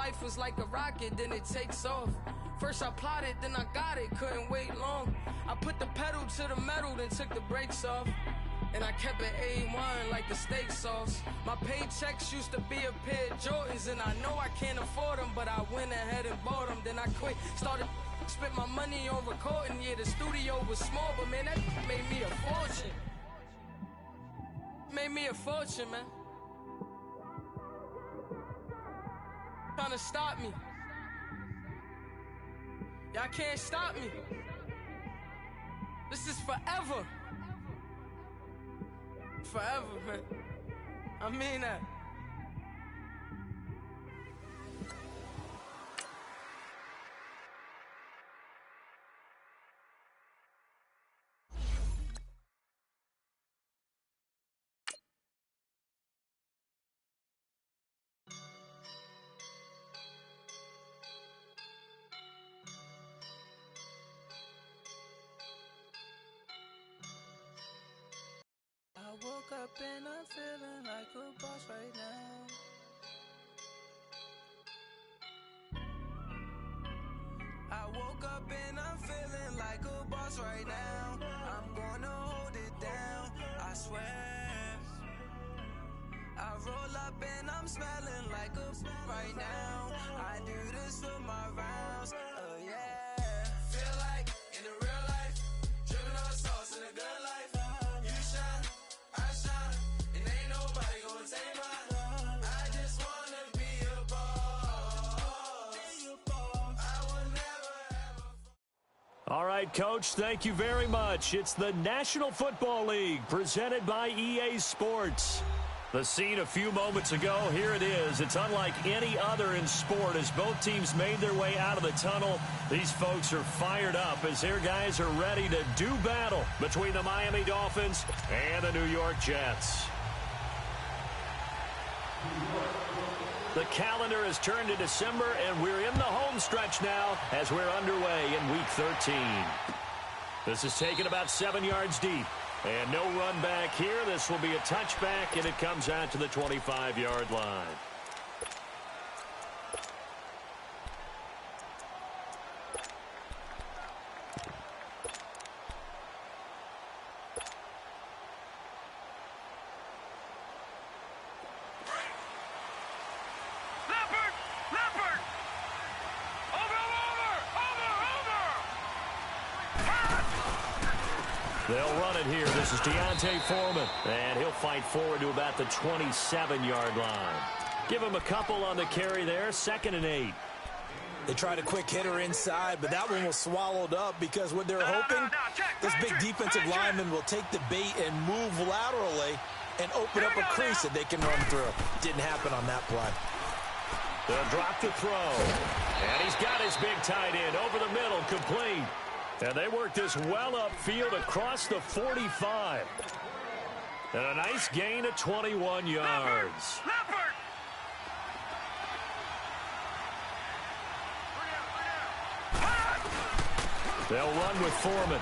life was like a rocket, then it takes off. First I plotted, then I got it, couldn't wait long. I put the pedal to the metal, then took the brakes off. And I kept it A1 like the steak sauce. My paychecks used to be a pair of Jordans, and I know I can't afford them, but I went ahead and bought them. Then I quit, started spent my money on recording. Yeah, the studio was small, but man, that made me a fortune. Made me a fortune, man. Trying to stop me. Y'all can't stop me. This is forever. Forever, man. I mean that. I woke up and I'm feeling like a boss right now. I woke up and I'm feeling like a boss right now. I'm gonna hold it down, I swear. I roll up and I'm smelling like a right now. I do this for my rounds, oh yeah. Feel like in the real life, dripping on sauce in a good life. You shine, I shine, and ain't nobody gonna take mine. I just wanna be a boss. I will never ever. All right, Coach, thank you very much. It's the National Football League presented by EA Sports. The scene a few moments ago, here it is. It's unlike any other in sport as both teams made their way out of the tunnel. These folks are fired up as their guys are ready to do battle between the Miami Dolphins and the New York Jets. The calendar has turned to December, and we're in the home stretch now as we're underway in Week 13. This is taken about 7 yards deep. And no run back here. This will be a touchback, and it comes out to the 25-yard line. They'll run it here. This is Deontay Foreman, and he'll fight forward to about the 27-yard line. Give him a couple on the carry there, 2nd and 8. They tried a quick hitter inside, but that one was swallowed up because what they're hoping, this big defensive lineman will take the bait and move laterally and open up a crease that they can run through. Didn't happen on that play. They'll drop the throw, and he's got his big tight end over the middle, complete. And they work this well upfield across the 45. And a nice gain of 21 yards. They'll run with Foreman.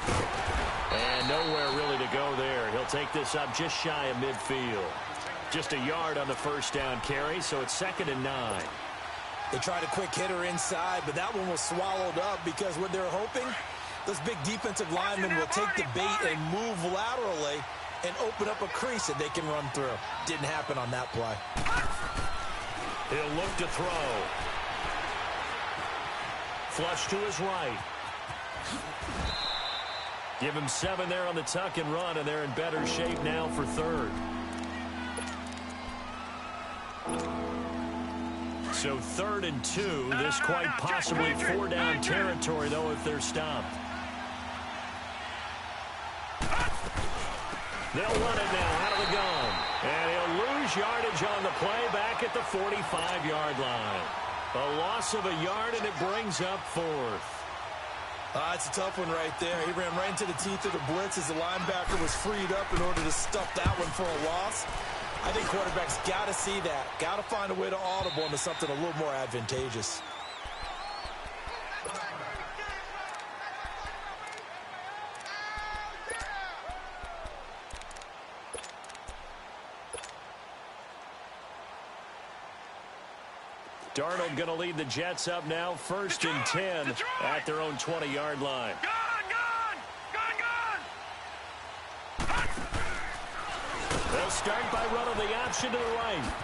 And nowhere really to go there. He'll take this up just shy of midfield. Just a yard on the first down carry, so it's 2nd and 9. They tried a quick hitter inside, but that one was swallowed up because what they're hoping, this big defensive lineman will take the bait and move laterally and open up a crease that they can run through. Didn't happen on that play. He'll look to throw. Flush to his right. Give him 7 there on the tuck and run, and they're in better shape now for 3rd. So 3rd and 2. This quite possibly 4-down territory, though, if they're stopped. They'll run it now out of the gun. And he'll lose yardage on the play back at the 45-yard line. A loss of a yard, and it brings up 4th. It's a tough one right there. He ran right into the teeth of the blitz as the linebacker was freed up in order to stuff that one for a loss. I think quarterbacks got to see that. Got to find a way to audible into something a little more advantageous. Darnold going to lead the Jets up now, 1st and 10 at their own 20-yard line. They'll start by running the option to the right.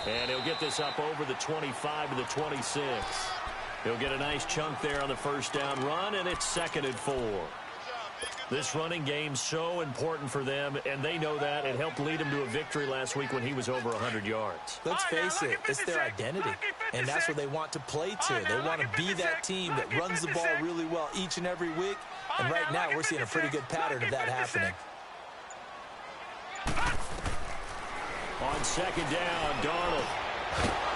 And he'll get this up over the 25 to the 26. He'll get a nice chunk there on the first down run, and it's 2nd and 4. This running game's so important for them, and they know that. It helped lead them to a victory last week when he was over 100 yards. Let's face it, it's their identity, and that's what they want to play to. They want to be that team that runs the ball really well each and every week, and right now we're seeing a pretty good pattern of that happening. On 2nd down, Darnold.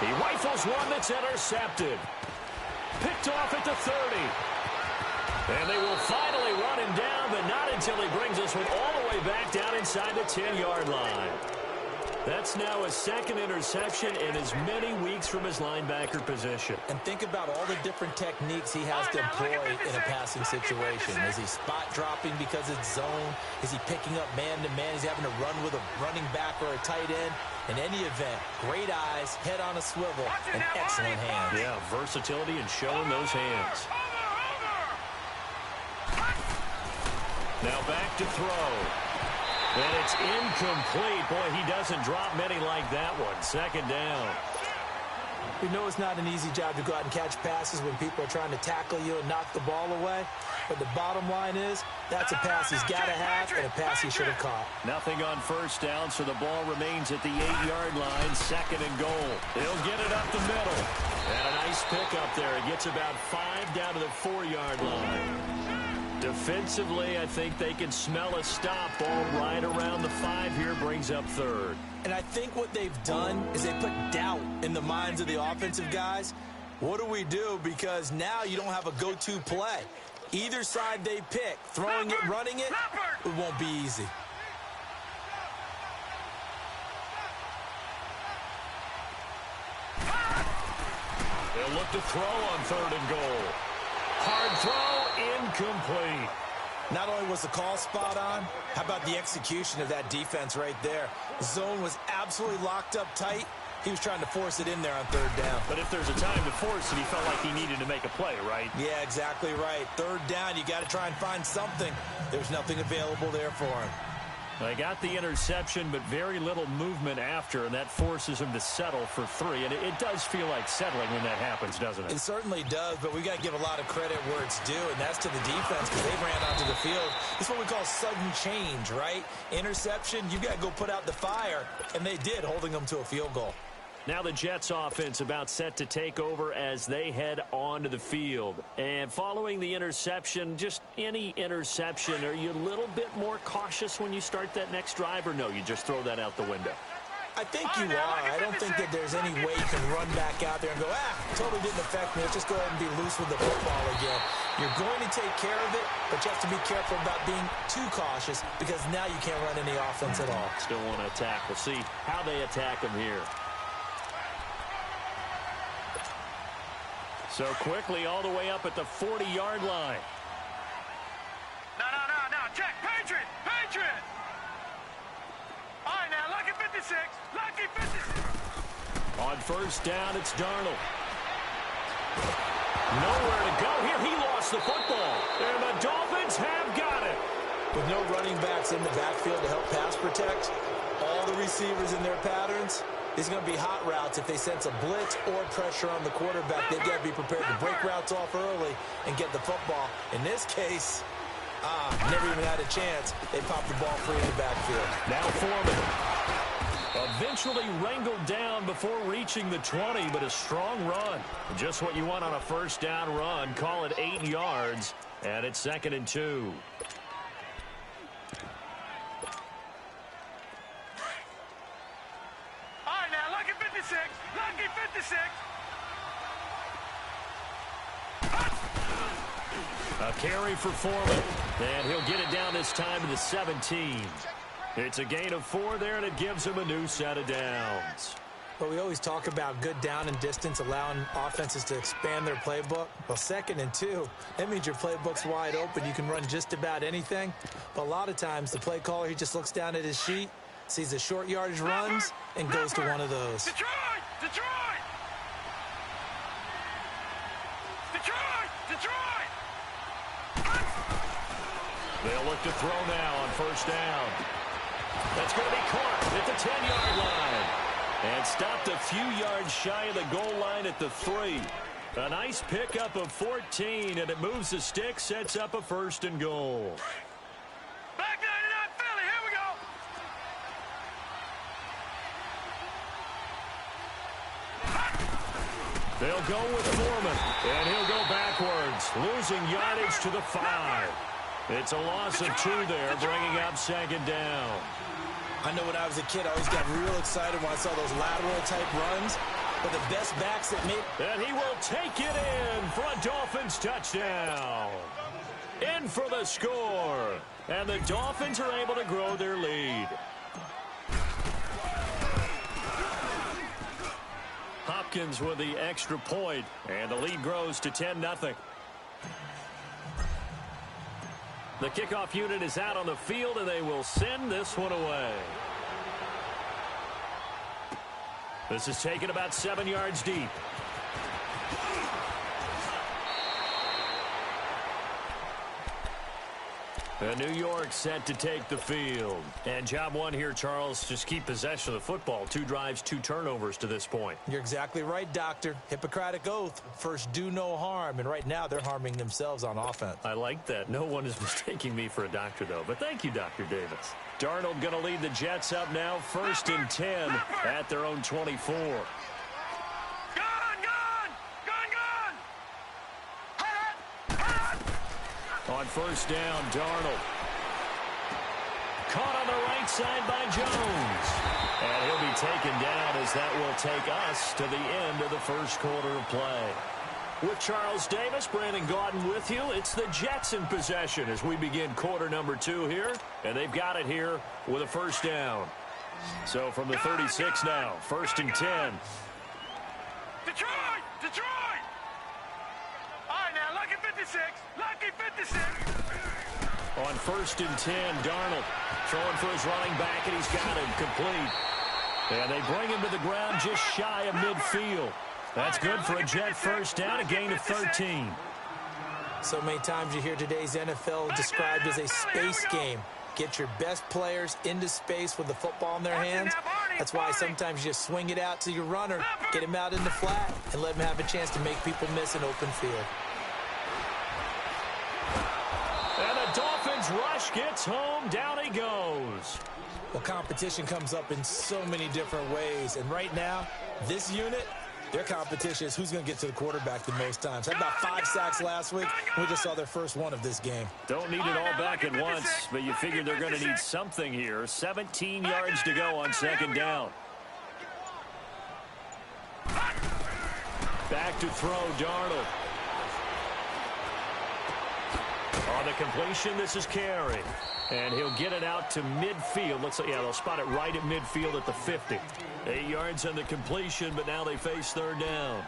He rifles one that's intercepted. Picked off at the 30. And they will finally run him down, but not until he brings this one all the way back down inside the 10-yard line. That's now his 2nd interception in as many weeks from his linebacker position. And think about all the different techniques he has to employ in a passing situation. Is he spot dropping because it's zone? Is he picking up man-to-man? Is he having to run with a running back or a tight end? In any event, great eyes, head on a swivel, and excellent hands. Yeah, versatility and showing those hands. Now back to throw. And it's incomplete. Boy, he doesn't drop many like that one. 2nd down. We know it's not an easy job to go out and catch passes when people are trying to tackle you and knock the ball away. But the bottom line is, that's a pass he's got to have and a pass he should have caught. Nothing on 1st down, so the ball remains at the 8-yard line. 2nd and goal. They'll get it up the middle. And a nice pick up there. It gets about 5 down to the 4-yard line. Defensively, I think they can smell a stop. Ball right around the 5 here, brings up 3rd. And I think what they've done is they put doubt in the minds of the offensive guys. What do we do? Because now you don't have a go-to play. Either side they pick, throwing it, running it, it won't be easy. They'll look to throw on 3rd and goal. Hard throw, incomplete. Not only was the call spot on, how about the execution of that defense right there? The zone was absolutely locked up tight. He was trying to force it in there on 3rd down. But if there's a time to force it, he felt like he needed to make a play, right? Yeah, exactly right. 3rd down, you got to try and find something. There's nothing available there for him. They got the interception, but very little movement after, and that forces him to settle for 3. And it does feel like settling when that happens, doesn't it? It certainly does, but we got to give a lot of credit where it's due, and that's to the defense because they ran onto the field. It's what we call sudden change, right? Interception, you got to go put out the fire, and they did, holding them to a field goal. Now the Jets offense about set to take over as they head onto the field. And following the interception, just any interception, are you a little bit more cautious when you start that next drive, or no, you just throw that out the window? I think you are. I don't think that there's any way you can run back out there and go, totally didn't affect me. Let's just go ahead and be loose with the football again. You're going to take care of it, but you have to be careful about being too cautious because now you can't run any offense at all. Still want to attack. We'll see how they attack them here. So quickly all the way up at the 40-yard line. No. Check. Patriot. All right, now, lucky 56. On 1st down, it's Darnold. Nowhere to go here. He lost the football. And the Dolphins have got it. With no running backs in the backfield to help pass protect, all the receivers in their patterns, these are going to be hot routes. If they sense a blitz or pressure on the quarterback, they've got to be prepared to break routes off early and get the football. In this case, never even had a chance. They popped the ball free in the backfield. Now Foreman. Eventually wrangled down before reaching the 20, but a strong run. Just what you want on a 1st down run. Call it 8 yards, and it's 2nd and 2. Lucky 56. A carry for Foreman, and he'll get it down this time to the 17. It's a gain of 4 there, and it gives him a new set of downs. But we always talk about good down and distance, allowing offenses to expand their playbook. Well, 2nd and 2, that means your playbook's wide open. You can run just about anything. But a lot of times, the play caller, he just looks down at his sheet, sees the short yardage runs, and goes to one of those. Detroit! Detroit! Detroit! Detroit! They'll look to throw now on first down. That's going to be caught at the 10-yard line. And stopped a few yards shy of the goal line at the 3. A nice pickup of 14, and it moves the stick, sets up a 1st and goal. Back 99 Philly, here we go! They'll go with Foreman, and he'll go backwards, losing yardage to the 5. It's a loss of 2 there, bringing up 2nd down. I know when I was a kid, I always got real excited when I saw those lateral-type runs. But the best backs that made... And he will take it in for a Dolphins touchdown. In for the score. And the Dolphins are able to grow their lead. Hopkins with the extra point, and the lead grows to 10-0. The kickoff unit is out on the field, and they will send this one away. This is taken about 7 yards deep. And New York set to take the field. And job one here, Charles, just keep possession of the football. 2 drives, 2 turnovers to this point. You're exactly right, Doctor. Hippocratic oath. First, do no harm. And right now, they're harming themselves on offense. I like that. No one is mistaking me for a doctor, though. But thank you, Dr. Davis. Darnold going to lead the Jets up now. 1st and 10 at their own 24. On first down, Darnold. Caught on the right side by Jones. And he'll be taken down as that will take us to the end of the first quarter of play. With Charles Davis, Brandon Gaudin with you. It's the Jets in possession as we begin quarter number 2 here. And they've got it here with a first down. So from the 36 now, 1st and 10. Detroit! Detroit! All right, now, lucky 56. Lucky 56. On 1st and 10, Darnold throwing for his running back, and he's got him complete. And they bring him to the ground just shy of midfield. That's good for a Jet first down, a gain of 13. So many times you hear today's NFL described as a space game. Get your best players into space with the football in their hands. That's why sometimes you just swing it out to your runner, get him out in the flat, and let him have a chance to make people miss an open field. And the Dolphins rush gets home. Down he goes. Well, competition comes up in so many different ways. And right now, this unit, their competition is who's going to get to the quarterback the most times. Had about 5 sacks last week. We just saw their first one of this game. Don't need it all back at once, but you figure they're going to need something here. 17 yards to go on 2nd down. Back to throw, Darnold. On the completion, this is Carey. And he'll get it out to midfield. They'll spot it right at midfield at the 50. 8 yards on the completion, but now they face 3rd down.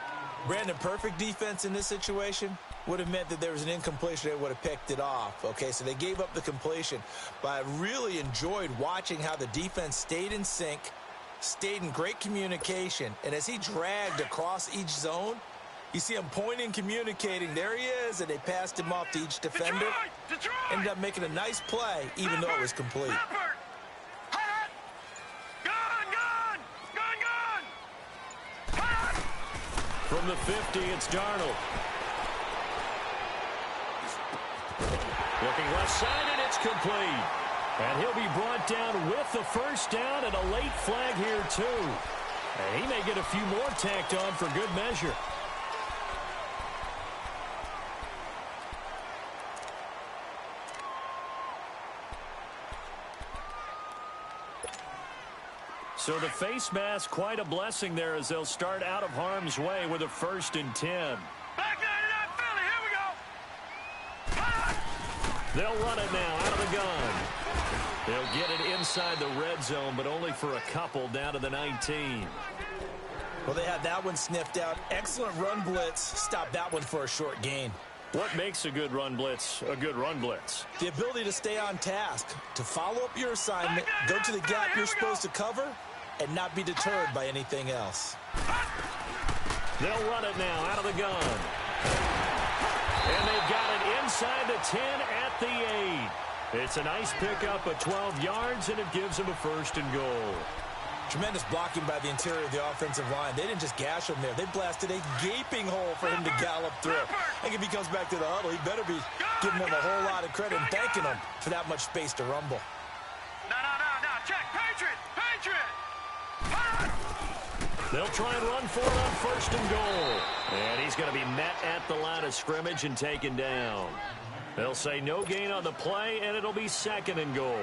Brandon, perfect defense in this situation would have meant that there was an incompletion. They would have picked it off. Okay, so they gave up the completion. But I really enjoyed watching how the defense stayed in sync, stayed in great communication. And as he dragged across each zone, you see him pointing, communicating. There he is, and they passed him off to each defender. Detroit! Ended up making a nice play, even though it was complete. From the 50, it's Darnold. Looking left side, and it's complete. And he'll be brought down with the first down and a late flag here, too. And he may get a few more tacked on for good measure. So the face mask, quite a blessing there as they'll start out of harm's way with a 1st and 10. Back 99 Philly, here we go. They'll run it now out of the gun. They'll get it inside the red zone, but only for a couple down to the 19. Well, they had that one sniffed out. Excellent run blitz. Stopped that one for a short gain. What makes a good run blitz a good run blitz? The ability to stay on task, to follow up your assignment, go to the gap you're supposed to cover, and not be deterred by anything else. They'll run it now out of the gun. And they've got it inside the 10 at the 8. It's a nice pickup of 12 yards, and it gives them a 1st and goal. Tremendous blocking by the interior of the offensive line. They didn't just gash him there. They blasted a gaping hole for him to gallop through. I think if he comes back to the huddle, he better be giving them a whole lot of credit and thanking them for that much space to rumble. No. Check. Patriot. They'll try and run for it on 1st and goal. And he's going to be met at the line of scrimmage and taken down. They'll say no gain on the play, and it'll be 2nd and goal.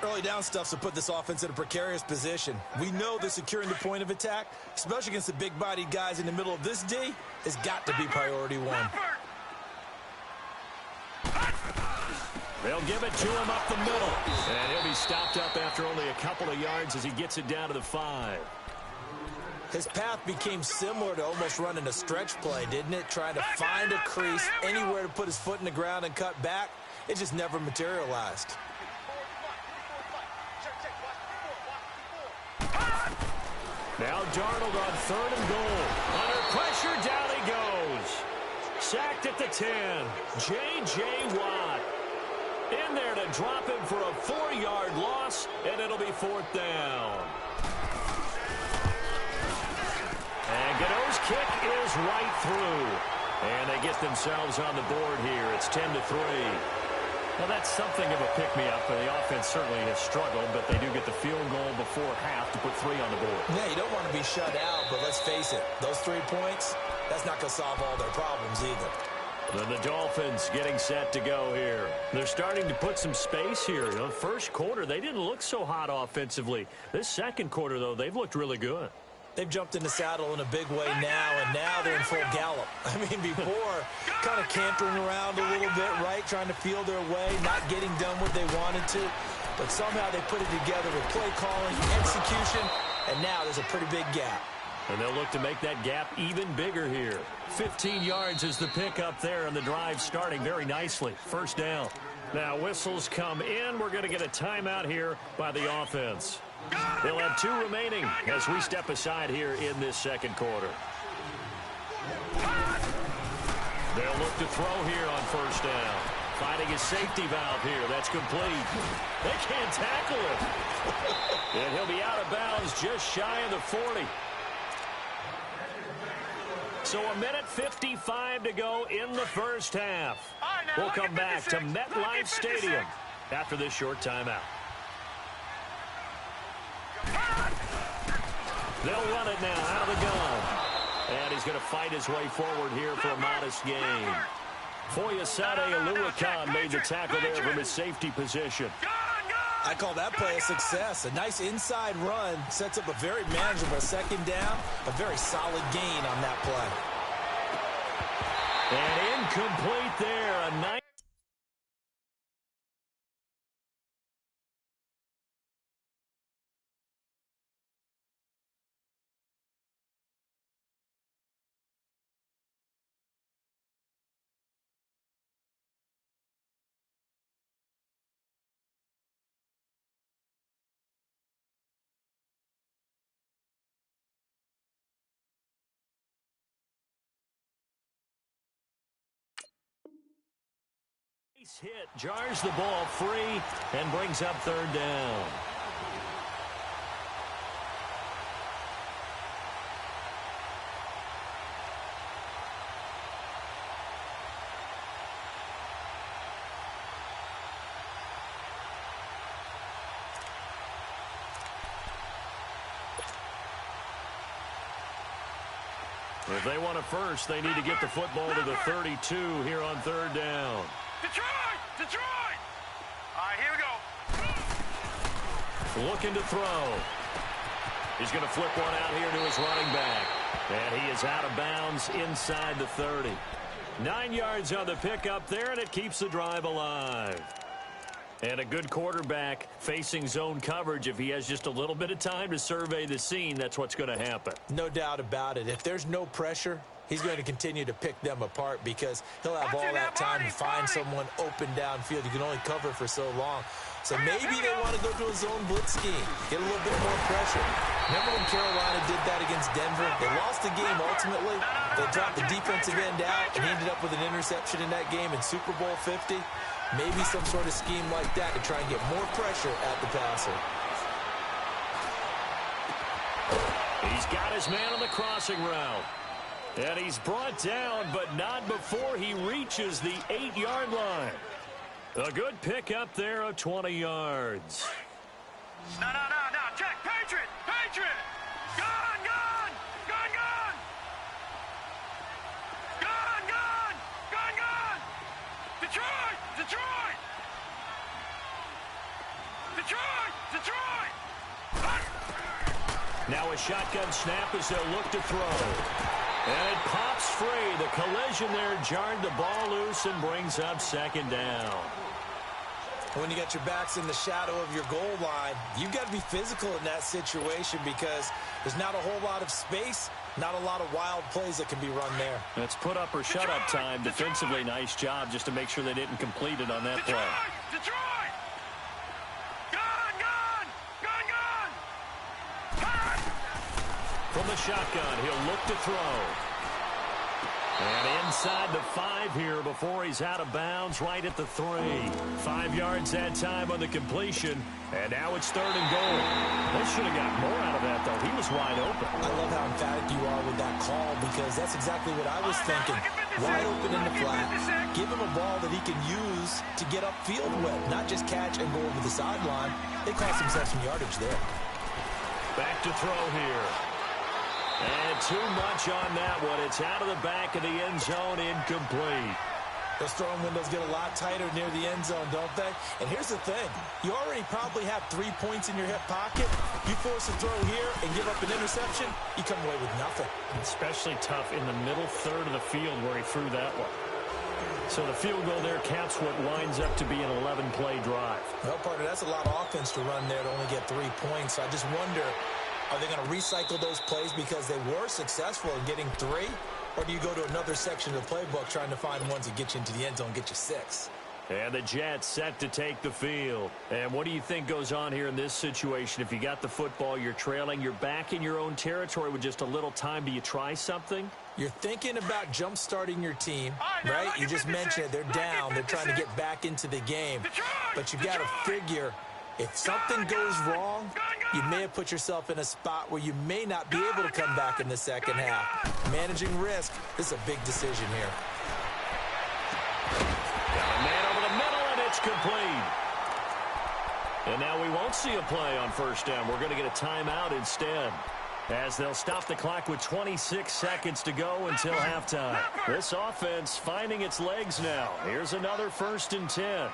Early down stuffs will put this offense in a precarious position. We know that securing the point of attack, especially against the big-bodied guys in the middle of this D, has got to be priority 1. They'll give it to him up the middle. And he'll be stopped up after only a couple of yards as he gets it down to the 5. His path became similar to almost running a stretch play, didn't it? Trying to find a crease, anywhere to put his foot in the ground and cut back. It just never materialized. Now Darnold on 3rd and goal. Under pressure, down he goes. Sacked at the 10. J.J. Watt. In there to drop him for a 4-yard loss, and it'll be 4th down. And Godot's kick is right through. And they get themselves on the board here. It's 10-3. Well, that's something of a pick-me-up, and the offense certainly has struggled, but they do get the field goal before half to put 3 on the board. Yeah, you don't want to be shut out, but let's face it, those 3 points, that's not going to solve all their problems either. Then the Dolphins getting set to go here. They're starting to put some space here. You know, first quarter, they didn't look so hot offensively. This second quarter, though, they've looked really good. They've jumped in the saddle in a big way now, and now they're in full gallop. I mean, before, kind of cantering around a little bit, right, trying to feel their way, not getting done what they wanted to. But somehow they put it together with play calling, execution, and now there's a pretty big gap. And they'll look to make that gap even bigger here. 15 yards is the pickup there, and the drive starting very nicely. 1st down. Now whistles come in. We're going to get a timeout here by the offense. They'll have 2 remaining as we step aside here in this second quarter. They'll look to throw here on 1st down. Finding his safety valve here. That's complete. They can't tackle him. And he'll be out of bounds just shy of the 40. So 1:55 to go in the first half. We'll come back to MetLife Stadium after this short timeout. They'll run it now out of the gun. And he's going to fight his way forward here for a modest gain. Foyesade Oluwakan made the tackle there from his safety position. I call that play a success. A nice inside run sets up a very manageable 2nd down, a very solid gain on that play. And incomplete there. A nice. Hit jars the ball free and brings up 3rd down. If they want a first, they need to get the football to the 32 here on 3rd down. Detroit! All right, here we go. Looking to throw. He's going to flip one out here to his running back. And he is out of bounds inside the 30. 9 yards on the pickup there, and it keeps the drive alive. And a good quarterback facing zone coverage. If he has just a little bit of time to survey the scene, that's what's going to happen. No doubt about it. If there's no pressure, he's going to continue to pick them apart because he'll have all that time to find someone open downfield. You can only cover for so long. So maybe they want to go to a zone blitz scheme, get a little bit more pressure. Remember when Carolina did that against Denver? They lost the game ultimately. They dropped the defensive end out and ended up with an interception in that game in Super Bowl 50. Maybe some sort of scheme like that to try and get more pressure at the passer. He's got his man on the crossing route. And he's brought down, but not before he reaches the 8-yard line. A good pickup there of 20 yards. No. Check. Patriot. Gone. Detroit. Now a shotgun snap as they'll look to throw. And it pops free. The collision there jarred the ball loose and brings up second down. When you got your backs in the shadow of your goal line, you've got to be physical in that situation because there's not a whole lot of space, not a lot of wild plays that can be run there. It's put up or shut up time. Defensively, nice job just to make sure they didn't complete it on that play. Detroit! From the shotgun, he'll look to throw. And inside the 5 here before he's out of bounds right at the 3. 5 yards that time on the completion. And now it's 3rd and goal. They should have got more out of that, though. He was wide open. I love how emphatic you are with that call because that's exactly what I was thinking. Wide open in the flat. Give him a ball that he can use to get upfield with, not just catch and go over the sideline. They cost themselves some yardage there. Back to throw here. And too much on that one. It's out of the back of the end zone, incomplete. Those throwing windows get a lot tighter near the end zone, don't they? And here's the thing. You already probably have 3 points in your hip pocket. You force a throw here and give up an interception, you come away with nothing. Especially tough in the middle third of the field where he threw that one. So the field goal there caps what winds up to be an 11-play drive. Well, partner, that's a lot of offense to run there to only get 3 points. So I just wonder, are they going to recycle those plays because they were successful in getting 3? Or do you go to another section of the playbook trying to find ones that get you into the end zone and get you 6? And the Jets set to take the field. And what do you think goes on here in this situation? If you got the football, you're trailing, you're back in your own territory with just a little time. Do you try something? You're thinking about jump-starting your team, right? You just mentioned it. They're down. They're trying to get back into the game. But you've got to figure, if something goes wrong, you may have put yourself in a spot where you may not be able to come back in the second half. Managing risk, this is a big decision here. Got a man over the middle, and it's complete. And now we won't see a play on first down. We're going to get a timeout instead, as they'll stop the clock with 26 seconds to go until halftime. This offense finding its legs now. Here's another 1st and 10.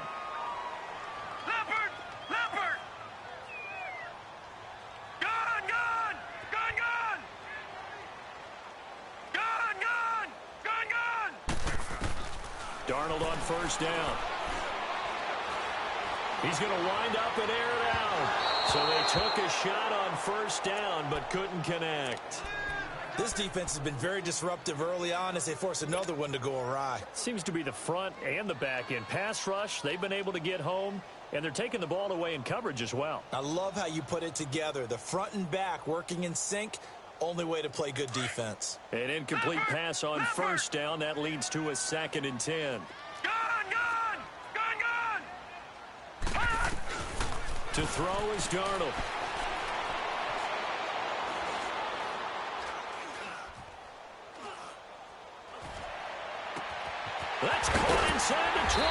Darnold on first down. He's going to wind up and air it out. So they took a shot on first down, but couldn't connect. This defense has been very disruptive early on as they force another one to go awry. Seems to be the front and the back end. Pass rush, they've been able to get home, and they're taking the ball away in coverage as well. I love how you put it together. The front and back working in sync. Only way to play good defense. An incomplete pass on first down. That leads to a 2nd and 10. To throw is Darnold. That's caught inside the 20.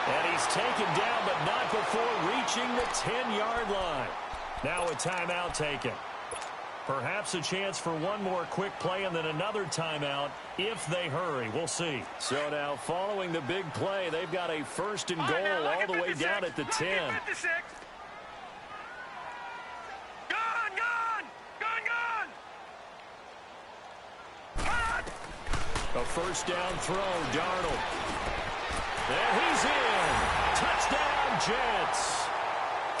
And he's taken down, but not before reaching the 10-yard line. Now a timeout taken. Perhaps a chance for one more quick play and then another timeout if they hurry. We'll see. So now following the big play, they've got a 1st and goal all the way down at the 10. A first down throw, Darnold. And he's in. Touchdown, Jets.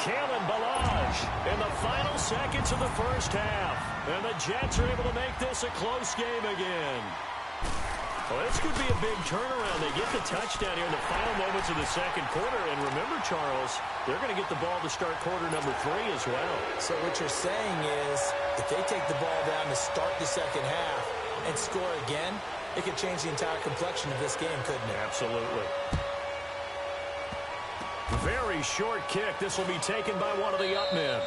Kalen Balaj in the final seconds of the first half. And the Jets are able to make this a close game again. Well, this could be a big turnaround. They get the touchdown here in the final moments of the second quarter. And remember, Charles, they're going to get the ball to start quarter number 3 as well. So what you're saying is if they take the ball down to start the second half and score again, it could change the entire complexion of this game, couldn't it? Absolutely. Very short kick. This will be taken by one of the up men.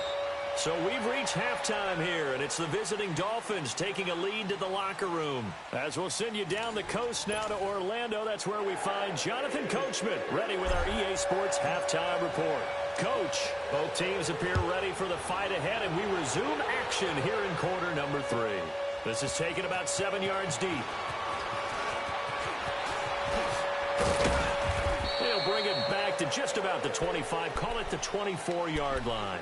So we've reached halftime here, and it's the visiting Dolphins taking a lead to the locker room. As we'll send you down the coast now to Orlando, that's where we find Jonathan Coachman, ready with our EA Sports halftime report. Coach, both teams appear ready for the fight ahead, and we resume action here in quarter number 3. This is taken about 7 yards deep. They'll bring it back to just about the 25, call it the 24-yard line.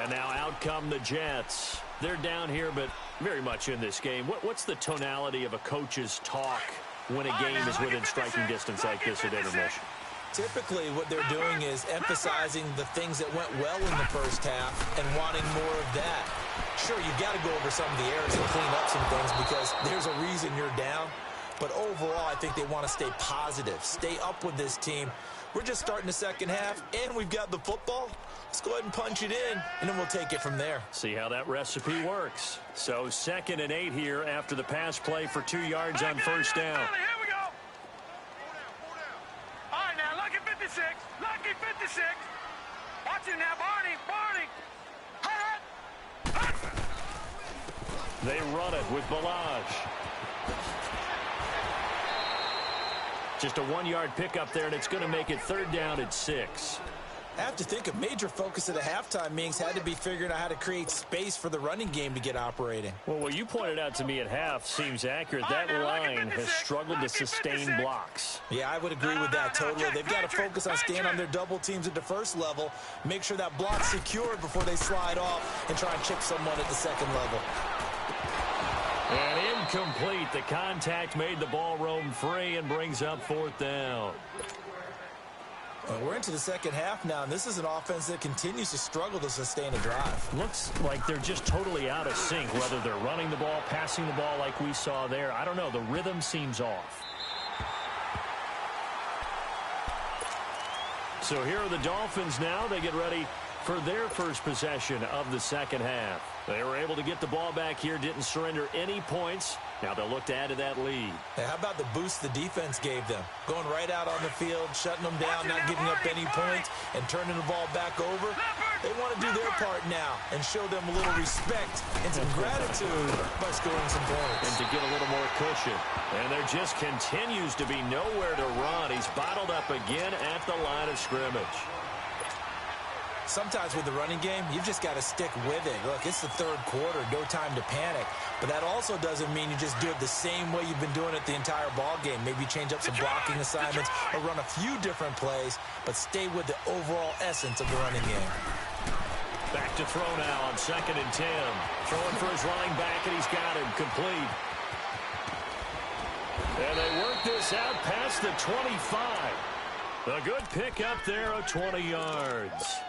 And now out come the Jets. They're down here, but very much in this game. What's the tonality of a coach's talk when a game is within striking distance like this at intermission? Typically, what they're doing is emphasizing the things that went well in the first half and wanting more of that. Sure, you've got to go over some of the errors and clean up some things because there's a reason you're down. But overall, I think they want to stay positive, stay up with this team. We're just starting the second half, and we've got the football. Let's go ahead and punch it in, and then we'll take it from there. See how that recipe works. So 2nd and 8 here after the pass play for 2 yards on first down. Here we go. All right, now, lucky 56. Lucky 56. Watch it now, Barney. They run it with Balaj. Just a 1-yard pickup there, and it's going to make it 3rd down at 6. I have to think a major focus of the halftime meetings had to be figuring out how to create space for the running game to get operating. Well, what you pointed out to me at half seems accurate. That line has struggled to sustain blocks. Yeah, I would agree with that totally. They've got to focus on staying on their double teams at the first level, make sure that block's secured before they slide off and try and chip someone at the second level. And incomplete. The contact made the ball roam free and brings up 4th down. We're into the second half now, and this is an offense that continues to struggle to sustain a drive. Looks like they're just totally out of sync, whether they're running the ball, passing the ball like we saw there. I don't know. The rhythm seems off. So here are the Dolphins now. They get ready for their first possession of the second half. They were able to get the ball back here, didn't surrender any points. Now they'll look to add to that lead. Hey, how about the boost the defense gave them? Going right out on the field, shutting them down, not giving up any points, and turning the ball back over. They want to do their part now and show them a little respect and some gratitude by scoring some points. And to get a little more cushion. And there just continues to be nowhere to run. He's bottled up again at the line of scrimmage. Sometimes with the running game, you've just got to stick with it. Look, it's the third quarter, no time to panic. But that also doesn't mean you just do it the same way you've been doing it the entire ball game. Maybe change up some blocking assignments or run a few different plays, but stay with the overall essence of the running game. Back to throw now on 2nd and 10. Throwing for his running back, and he's got him complete. And they work this out past the 25. A good pick up there of 20 yards.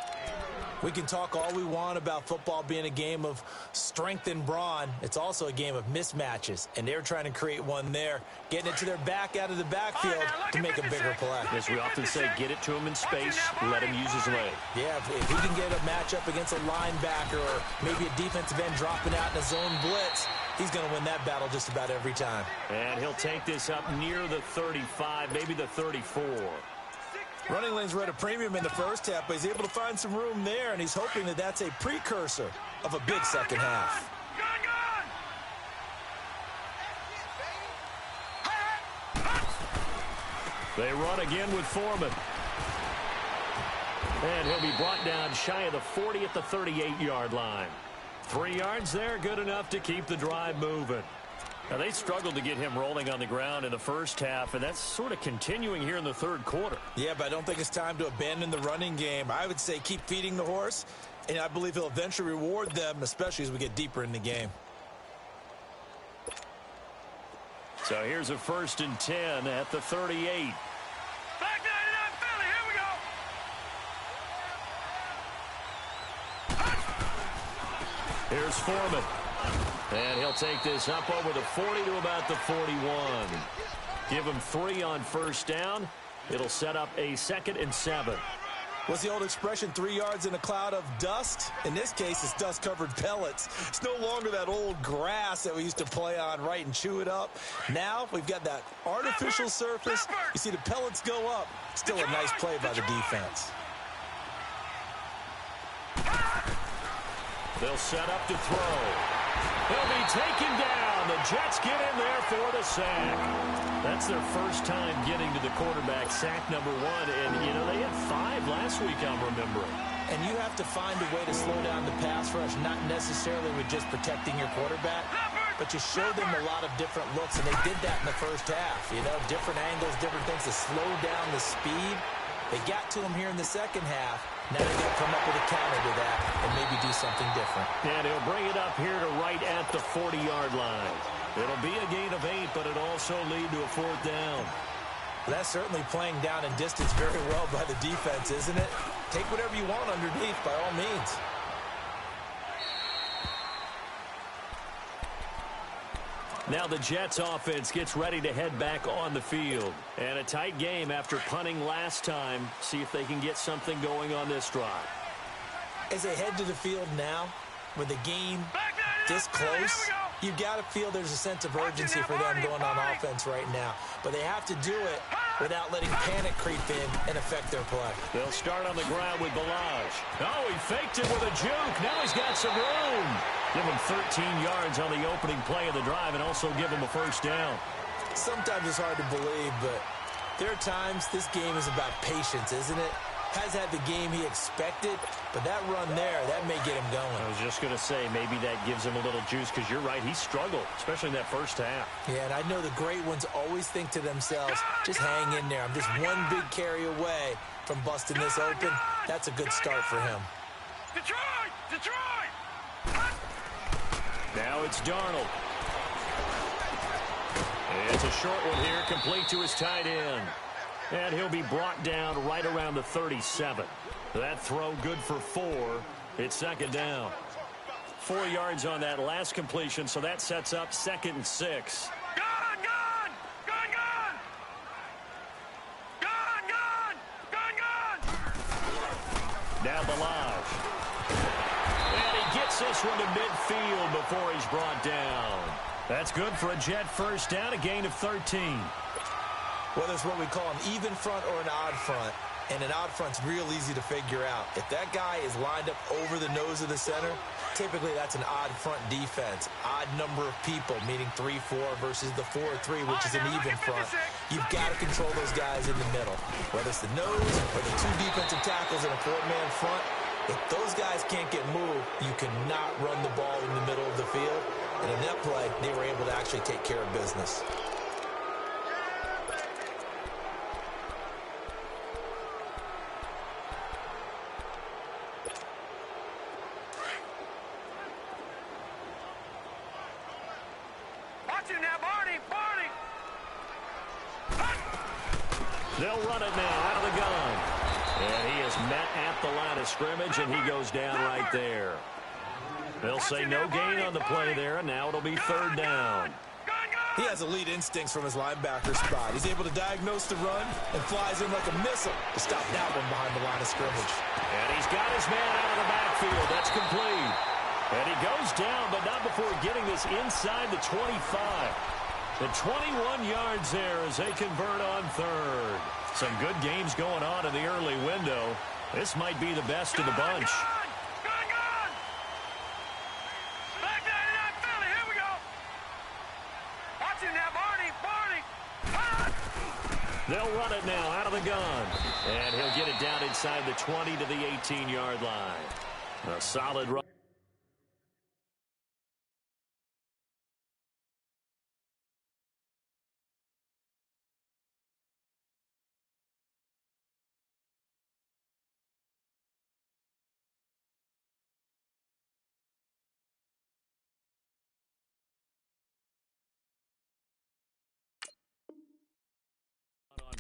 We can talk all we want about football being a game of strength and brawn. It's also a game of mismatches, and they're trying to create one there, getting it to their back out of the backfield to make a bigger play. As we often say, get it to him in space, let him use his leg. Yeah, if he can get a matchup against a linebacker or maybe a defensive end dropping out in a zone blitz, he's going to win that battle just about every time. And he'll take this up near the 35, maybe the 34. Running lanes were at a premium in the first half, but he's able to find some room there, and he's hoping that that's a precursor of a big second half. They run again with Foreman. And he'll be brought down shy of the 40 at the 38-yard line. 3 yards there, good enough to keep the drive moving. Now, they struggled to get him rolling on the ground in the first half, and that's sort of continuing here in the third quarter. Yeah, but I don't think it's time to abandon the running game. I would say keep feeding the horse, and I believe he'll eventually reward them, especially as we get deeper in the game. So here's a 1st and 10 at the 38. Back 99 Philly, here we go. Here's Foreman. And he'll take this up over the 40 to about the 41. Give him 3 on first down. It'll set up a 2nd and 7. What's the old expression, 3 yards in a cloud of dust? In this case, it's dust-covered pellets. It's no longer that old grass that we used to play on, right, and chew it up. Now we've got that artificial surface. You see the pellets go up. Still a nice play by the defense. They'll set up to throw. He'll be taken down. The Jets get in there for the sack. That's their first time getting to the quarterback, sack number 1. And, you know, they had 5 last week, I'm remembering. And you have to find a way to slow down the pass rush, not necessarily with just protecting your quarterback, but you show them a lot of different looks, and they did that in the first half. You know, different angles, different things to slow down the speed. They got to him here in the second half. Now they're going to come up with a counter to that and maybe do something different. And he'll bring it up here to right at the 40-yard line. It'll be a gain of 8, but it'll also lead to a 4th down. That's certainly playing down in distance very well by the defense, isn't it? Take whatever you want underneath by all means. Now the Jets offense gets ready to head back on the field. And a tight game after punting last time. See if they can get something going on this drive. As they head to the field now, with the game this close, you've got to feel there's a sense of urgency for them going on offense right now. But they have to do it without letting panic creep in and affect their play. They'll start on the ground with Balaj. Oh, he faked it with a juke. Now he's got some room. Give him 13 yards on the opening play of the drive and also give him a first down. Sometimes it's hard to believe, but there are times this game is about patience, isn't it? Has had the game he expected, but that run there, that may get him going. I was just going to say, maybe that gives him a little juice, because you're right, he struggled, especially in that first half. Yeah, and I know the great ones always think to themselves, just hang in there. I'm just one big carry away from busting this open. That's a good start for him. Detroit! Detroit! Now it's Darnold. It's a short one here, complete to his tight end. And he'll be brought down right around the 37. That throw good for 4. It's 2nd down. 4 yards on that last completion, so that sets up 2nd and 6. Gone! Gone! Gone! Gone! Gone! Gone! Gone! Now Balaj. And he gets this one to midfield before he's brought down. That's good for a Jet first down, a gain of 13. Whether it's what we call an even front or an odd front, and an odd front's real easy to figure out. If that guy is lined up over the nose of the center, typically that's an odd front defense. Odd number of people, meaning 3-4 versus the 4-3, which is an even front. You've got to control those guys in the middle. Whether it's the nose or the 2 defensive tackles in a 4-man front, if those guys can't get moved, you cannot run the ball in the middle of the field. And in that play, they were able to actually take care of business. They'll run it now out of the gun. And he is met at the line of scrimmage, and he goes down right there. They'll say no gain on the play there, and now it'll be 3rd down. He has elite instincts from his linebacker spot. He's able to diagnose the run and flies in like a missile to stop that one behind the line of scrimmage. And he's got his man out of the backfield. That's complete. And he goes down, but not before getting this inside the 25. The 21 yards there as they convert on 3rd. Some good games going on in the early window. This might be the best of the bunch. They'll run it now out of the gun. And he'll get it down inside the 20 to the 18-yard line. A solid run.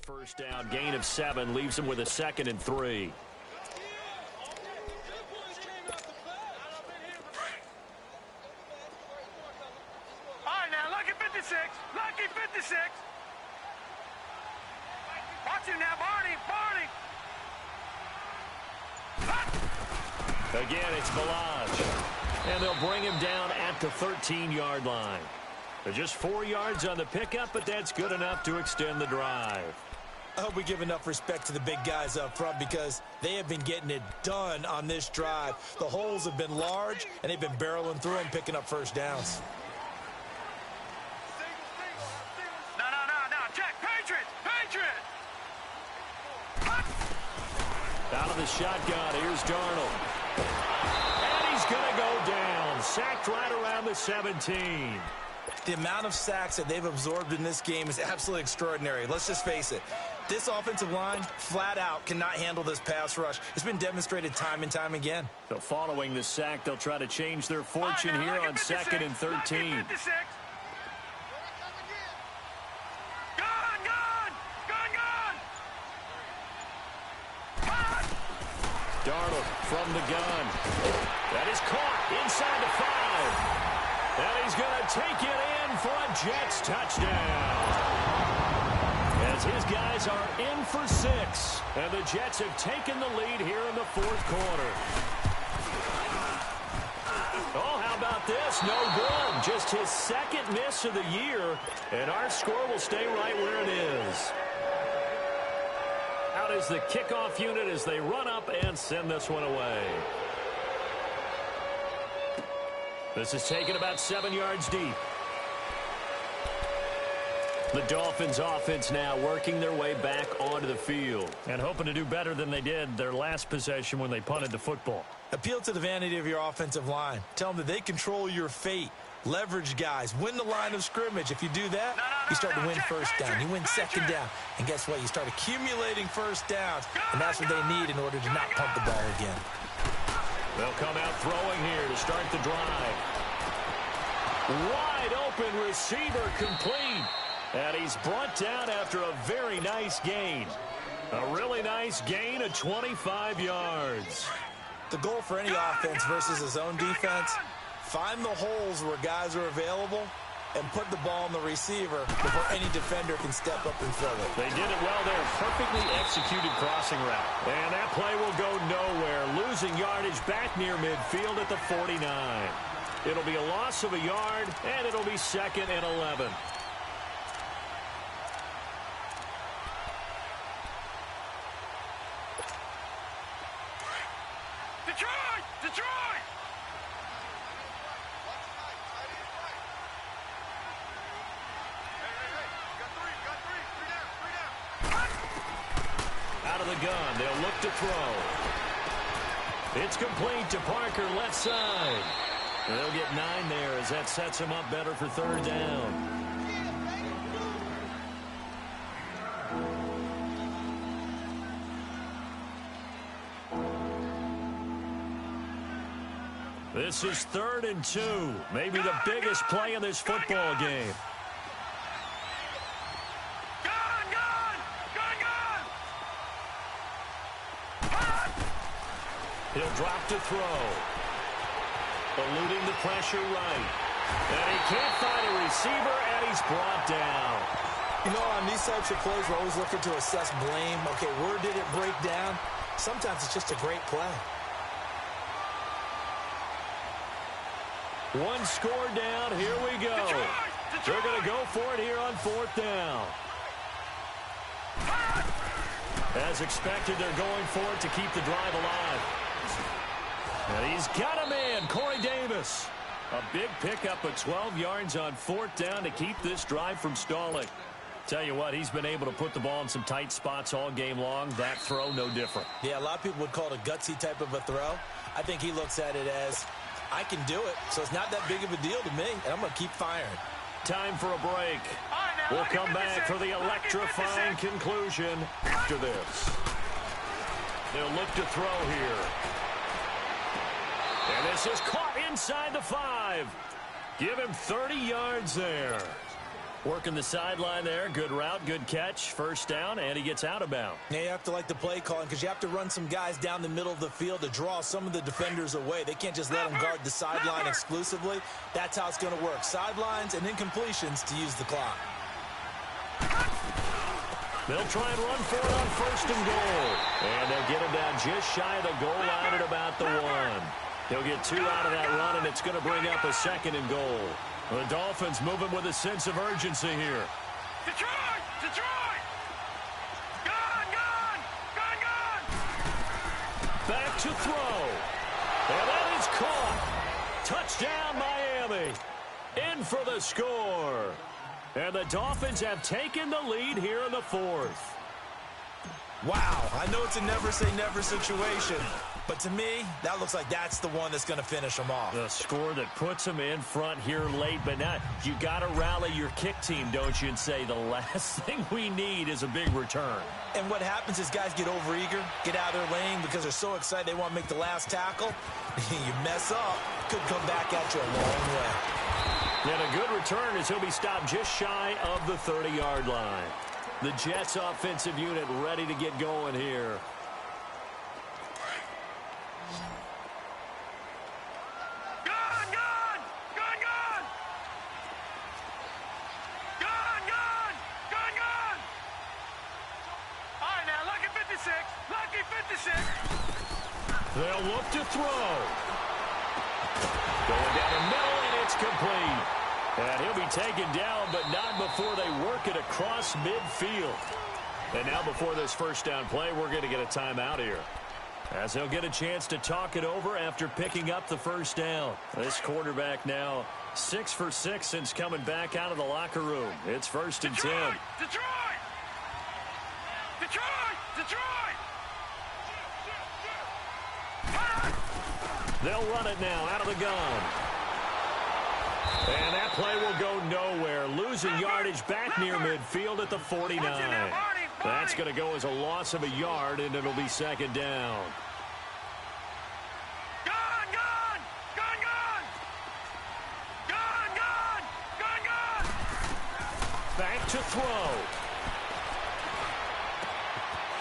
First down, gain of 7, leaves him with a 2nd and 3. 56. Lucky 56. Watch him now, Barney. Again, it's Balaj. And they'll bring him down at the 13-yard line. They're just 4 yards on the pickup, but that's good enough to extend the drive. I hope we give enough respect to the big guys up front because they have been getting it done on this drive. The holes have been large, and they've been barreling through them, picking up first downs. No. Check. Patriot. Out of the shotgun, here's Darnold. And he's going to go down. Sacked right around the 17. The amount of sacks that they've absorbed in this game is absolutely extraordinary. Let's just face it. This offensive line, flat out, cannot handle this pass rush. It's been demonstrated time and time again. So following the sack, they'll try to change their fortune here on 2nd and 13. Darnold from the gun. That is caught inside the 5. And he's going to take it in for a Jets touchdown. As his guys are in for 6. And the Jets have taken the lead here in the 4th quarter. Oh, how about this? No good. Just his 2nd miss of the year. And our score will stay right where it is. Out is the kickoff unit as they run up and send this one away. This is taken about 7 yards deep. The Dolphins offense now working their way back onto the field and hoping to do better than they did their last possession when they punted the football. Appeal to the vanity of your offensive line. Tell them that they control your fate. Leverage guys. Win the line of scrimmage. If you do that, you start to win first down. You win second down. And guess what? You start accumulating first downs. And that's what they need in order to not pump the ball again. They'll come out throwing here to start the drive. Wide open receiver complete. And he's brought down after a very nice gain. A really nice gain of 25 yards. The goal for any offense versus his own defense, find the holes where guys are available and put the ball on the receiver before any defender can step up and fill it. They did it well there. Perfectly executed crossing route. And that play will go nowhere. Losing yardage back near midfield at the 49. It'll be a loss of a yard, and it'll be 2nd and 11. Detroit! Out of the gun, they'll look to throw. It's complete to Parker, left side. They'll get 9 there as that sets him up better for 3rd down. This is 3rd and 2. Maybe the biggest play in this football game. He'll drop to throw. Eluding the pressure right. And he can't find a receiver, and he's brought down. You know, on these types of plays, we're always looking to assess blame. Okay, where did it break down? Sometimes it's just a great play. One score down. Here we go. They're going to go for it here on 4th down. As expected, they're going for it to keep the drive alive. And he's got a man, Corey Davis. A big pickup of 12 yards on 4th down to keep this drive from stalling. Tell you what, he's been able to put the ball in some tight spots all game long. That throw, no different. Yeah, a lot of people would call it a gutsy type of a throw. I think he looks at it as, I can do it, so it's not that big of a deal to me, and I'm going to keep firing. Time for a break. We'll come back for the electrifying conclusion after this. They'll look to throw here. And this is caught inside the 5. Give him 30 yards there. Working the sideline there. Good route, good catch. First down, and he gets out of bounds. Yeah, you have to like the play calling because you have to run some guys down the middle of the field to draw some of the defenders away. They can't just let them guard the sideline exclusively. That's how it's going to work. Sidelines and incompletions to use the clock. They'll try and run for it on first and goal. And they'll get him down just shy of the goal line at about the 1. He'll get 2 out of that run, and it's going to bring up a second and goal. The Dolphins moving with a sense of urgency here. Detroit! Detroit! Gone! Gone! Gone! Gone! Back to throw. And that is caught. Touchdown, Miami. In for the score. And the Dolphins have taken the lead here in the 4th. Wow, I know it's a never-say-never situation, but to me, that looks like that's the one that's going to finish them off. The score that puts them in front here late, but now you got to rally your kick team, don't you, and say the last thing we need is a big return. And what happens is guys get overeager, get out of their lane because they're so excited they want to make the last tackle. You mess up, could come back at you a long way. And a good return as he'll be stopped just shy of the 30-yard line. The Jets offensive unit ready to get going here. Gone! Gone! Gone! Gone! Gone! Gone! Gone! Gone! All right, now, lucky 56. Lucky 56. They'll look to throw. Going down the middle, and it's complete. And he'll be taken down, but not before they work it across midfield. And now before this first down play, we're going to get a timeout here, as they'll get a chance to talk it over after picking up the first down. This quarterback now 6 for 6 since coming back out of the locker room. It's 1st and 10. Detroit! Detroit! Detroit! They'll run it now out of the gun. And that play will go nowhere. Losing yardage back near midfield at the 49. That's going to go as a loss of a yard, and it'll be 2nd down. Gone! Gone! Gone! Gone! Gone! Gone! Gone! Gone! Back to throw.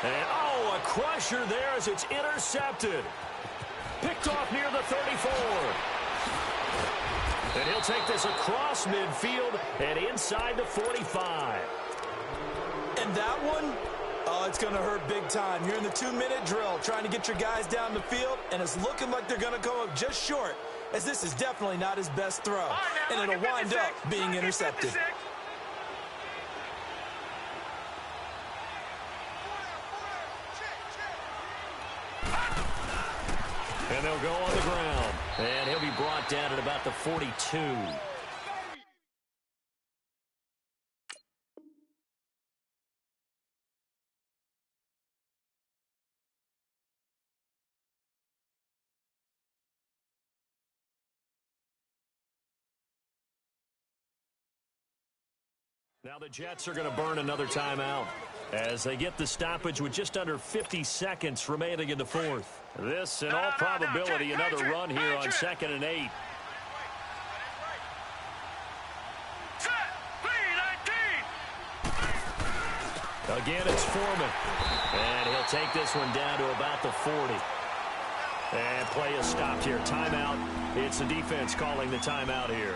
And, oh, a crusher there as it's intercepted. Picked off near the 34. And he'll take this across midfield and inside the 45. And that one, oh, it's going to hurt big time. You're in the 2-minute drill trying to get your guys down the field, and it's looking like they're going to come up just short, as this is definitely not his best throw. Right, now, and it'll wind up being intercepted. 56. And they'll go on the ground. And he'll be brought down at about the 42. Now the Jets are going to burn another timeout as they get the stoppage with just under 50 seconds remaining in the 4th. This, in all probability, another run here on 2nd and 8. Set. P19. Again, it's Foreman. And he'll take this one down to about the 40. And play is stopped here. Timeout. It's the defense calling the timeout here,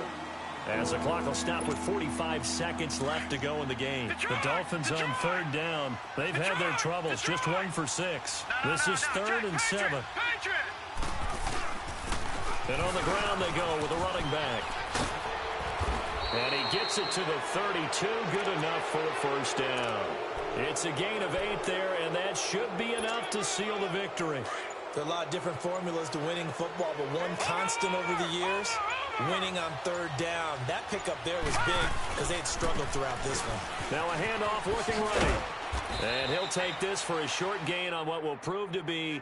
as the clock will stop with 45 seconds left to go in the game. The Dolphins on 3rd down. They've had their troubles, just 1 for 6. This is 3rd and 7. And on the ground they go with a running back. And he gets it to the 32, good enough for a first down. It's a gain of 8 there, and that should be enough to seal the victory. There are a lot of different formulas to winning football, but one constant over the years, winning on 3rd down. That pickup there was big because they had struggled throughout this one. Now a handoff looking right. And he'll take this for a short gain on what will prove to be